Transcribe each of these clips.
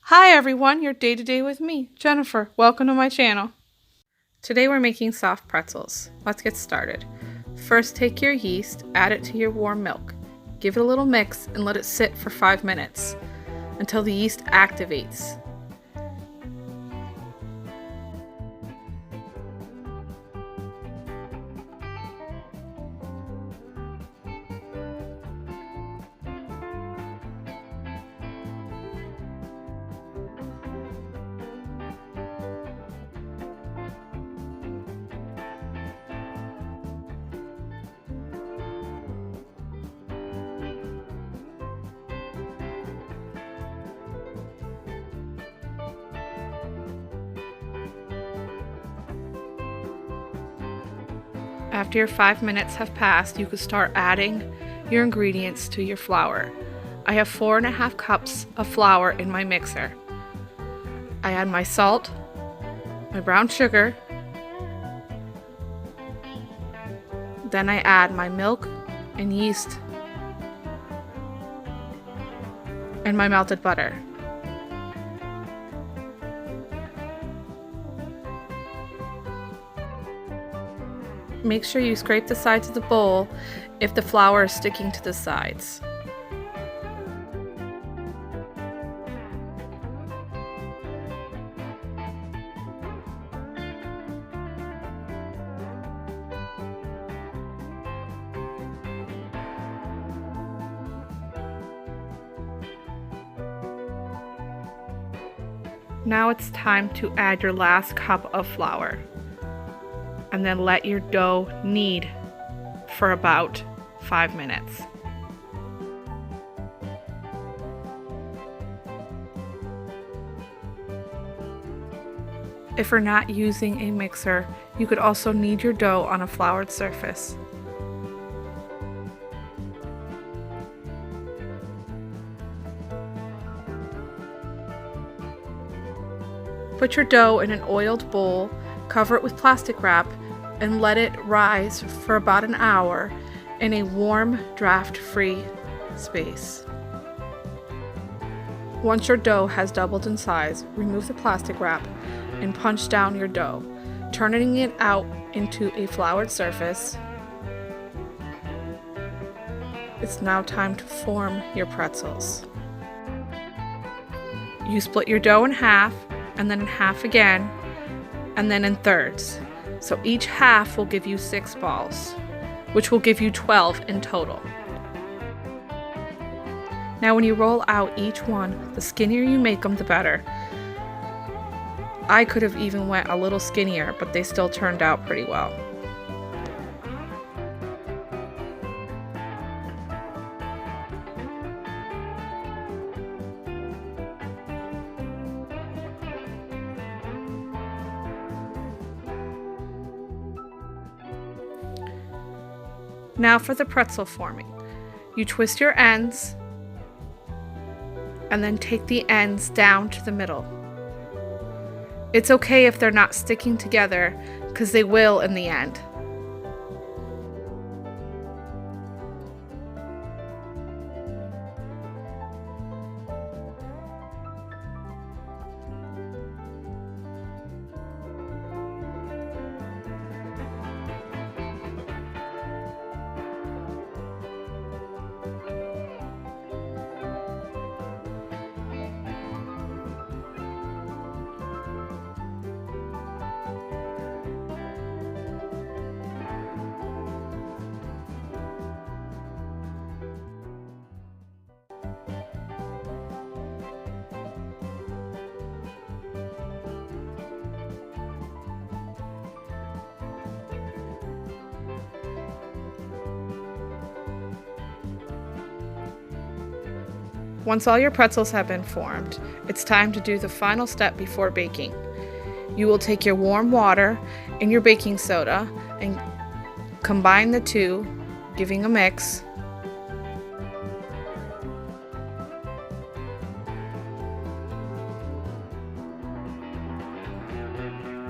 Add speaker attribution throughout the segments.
Speaker 1: Hi everyone, your day to day with me, Jennifer. Welcome to my channel. Today we're making soft pretzels. Let's get started. First, take your yeast, add it to your warm milk. Give it a little mix and let it sit for 5 minutes until the yeast activates. After your 5 minutes have passed, you can start adding your ingredients to your flour. I have 4.5 cups of flour in my mixer. I add my salt, my brown sugar, then I add my milk and yeast and my melted butter. Make sure you scrape the sides of the bowl if the flour is sticking to the sides. Now it's time to add your last cup of flour, and then let your dough knead for about 5 minutes. If you're not using a mixer, you could also knead your dough on a floured surface. Put your dough in an oiled bowl, cover it with plastic wrap, and let it rise for about an hour in a warm, draft-free space. Once your dough has doubled in size, remove the plastic wrap and punch down your dough, turning it out into a floured surface. It's now time to form your pretzels. You split your dough in half, and then in half again, and then in thirds. So each half will give you 6 balls, which will give you 12 in total. Now when you roll out each one, the skinnier you make them, the better. I could have even went a little skinnier, but they still turned out pretty well. Now for the pretzel forming. You twist your ends and then take the ends down to the middle. It's okay if they're not sticking together, because they will in the end. Once all your pretzels have been formed, it's time to do the final step before baking. You will take your warm water and your baking soda and combine the two, giving a mix.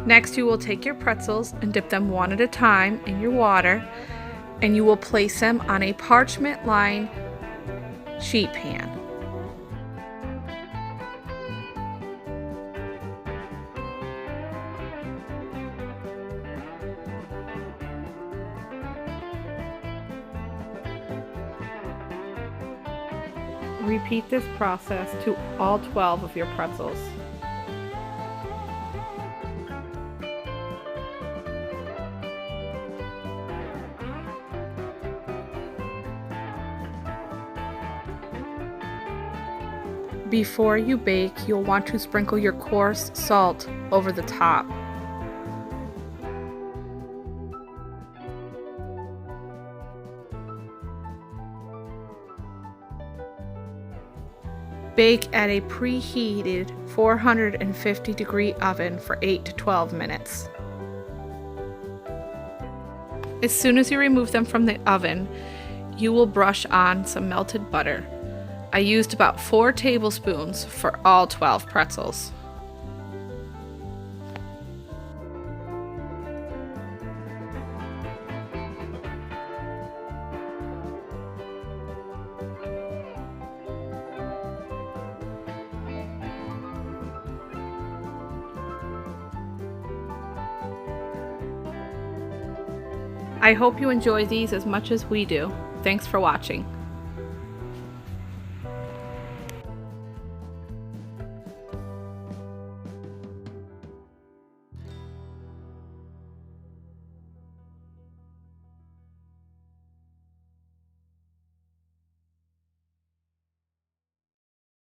Speaker 1: Next, you will take your pretzels and dip them one at a time in your water, and you will place them on a parchment-lined sheet pan. Repeat this process to all 12 of your pretzels. Before you bake, you'll want to sprinkle your coarse salt over the top. Bake at a preheated 450-degree oven for 8 to 12 minutes. As soon as you remove them from the oven, you will brush on some melted butter. I used about 4 tablespoons for all 12 pretzels. I hope you enjoy these as much as we do. Thanks for watching.